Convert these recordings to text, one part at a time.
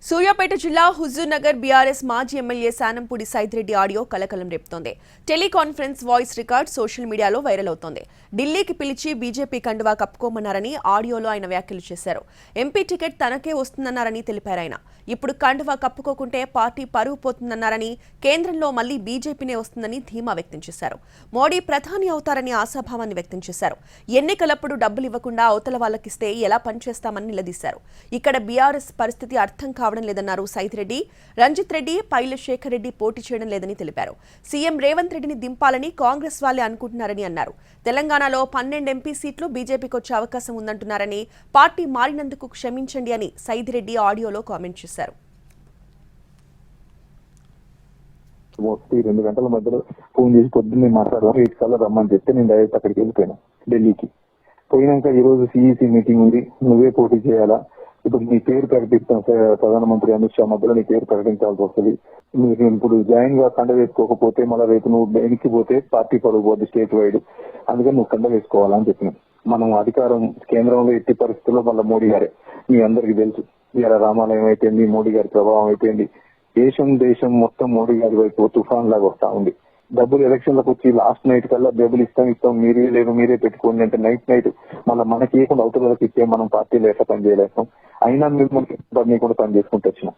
సూర్యాపేట జిల్లా హుజూర్నగర్ బీఆర్ఎస్ మాజీ MLA Shanampudi Saidireddy audio కలకలం రేపుతోంది. టెలికాన్ఫరెన్స్ వాయిస్ రికార్డ్ సోషల్ మీడియాలో వైరల్ అవుతోంది. ఢిల్లీకి పిలిచి బీజేపీ కండువా కప్పుకోమన్నారని ఆడియోలో ఆయన వ్యాఖ్యలు చేశారు. ఎంపీ టికెట్ తనకే వస్తుందన్నారని తెలిపారు ఆయన. ఇప్పుడు కండువా కప్పుకోకుంటే పార్టీ పరువు పోతుందన్నారని, కేంద్రంలో మళ్లీ బీజేపీనే వస్తుందని ధీమా వ్యక్తం చేశారు. మోడీ ప్రధాని అవుతారని ఆశాభావాన్ని వ్యక్తం చేశారు. ఎన్నికలప్పుడు డబ్బులు ఇవ్వకుండా అవతల వాళ్ళకిస్తే ఎలా పనిచేస్తామని నిలదీశారు. ఇక్కడ బీఆర్ఎస్ పరిస్థితి అర్థం కావడం లేదన్నారు సైదిరెడ్డి. రంజిత్ రెడ్డి, పైల శేఖర్ రెడ్డి పోటీ చేయడం లేదని తెలిపారు. సీఎం రేవంత్ రెడ్డిని దింపాలని కాంగ్రెస్ వాళ్ళే అనుకుంటున్నారని అన్నారు. తెలంగాణలో 12 ఎంపీ సీట్లు బీజేపీకి వచ్చే అవకాశం ఉందంటున్నారని, పార్టీ మారినందుకు క్షమించండి అని సైదిరెడ్డి ఆడియోలో కామెంట్ చేశారు. 2 గంటల మధ్యలో ఫోన్ చేసి పొద్దున్నే మాట్లాడదాం 8 కల్లా రమ్మని చెప్తే నేను డైరెక్ట్ అక్కడికి వెళ్ళిపోయాను ఢిల్లీకి. పోయినాక ఈ రోజు సిఈసి మీటింగ్ ఉంది, నువ్వే పోటీ చేయాలా, ఇప్పుడు నీ పేరు ప్రకటిస్తాం ప్రధానమంత్రి అమిత్ షా మధ్యలో నీ పేరు ప్రకటించాల్సి వస్తుంది. మీరు ఇప్పుడు జాయిన్ గా కండ వేసుకోకపోతే మళ్ళీ రేపు నువ్వు వెనక్కిపోతే పార్టీ పరుగు పోద్ది స్టేట్ వైడ్, అందుకని నువ్వు కండ వేసుకోవాలని చెప్పినాం. మనం అధికారం కేంద్రంలో ఎట్టి పరిస్థితుల్లో మళ్ళీ మోడీ గారే, మీ అందరికీ తెలుసు. ఇలా రామాలయం అయిపోయింది, మోడీ గారి ప్రభావం అయిపోయింది. దేశం మొత్తం మోడీ గారి వైపు తుఫాన్ లాగా వస్తా ఉంది. డబ్బులు ఎలక్షన్లకు వచ్చి లాస్ట్ నైట్ కల్లా డబ్బులు ఇస్తాం మీరే లేదు మీరే పెట్టుకోండి అంటే నైట్ మళ్ళీ మనకి ఏకుండా అవతలకి ఇస్తే మనం పార్టీలో ఎట్లా పని చేయలేస్తాం. అయినా మిమ్మల్ని కూడా పని చేసుకుంటూ వచ్చినాం.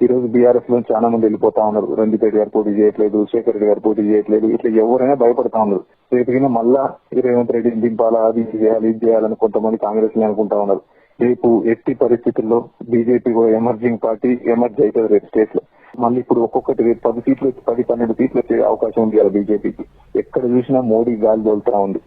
ఈ రోజు బీఆర్ఎస్ లో చాలా మంది వెళ్ళిపోతా ఉన్నారు. రంజిత్ రెడ్డి గారు పోటీ చేయట్లేదు, శేఖర్ రెడ్డి గారు పోటీ చేయట్లేదు, ఇట్లా ఎవరైనా భయపడతా ఉన్నారు. రేపు మళ్ళా రేవంత్ రెడ్డిని దింపాలా, అది చేయాలి ఇది చేయాలని కొంతమంది కాంగ్రెస్ అనుకుంటా ఉన్నారు. రేపు ఎట్టి పరిస్థితుల్లో బీజేపీ ఎమర్జింగ్ పార్టీ ఎమర్జ్ అవుతుంది రేపు స్టేట్ లో. మళ్ళీ ఇప్పుడు ఒక్కొక్కటి రేపు 10 సీట్లు 10-12 సీట్లు వచ్చే అవకాశం ఉంది బీజేపీకి. ఎక్కడ చూసినా మోడీ గాలి తోలుతా ఉంది.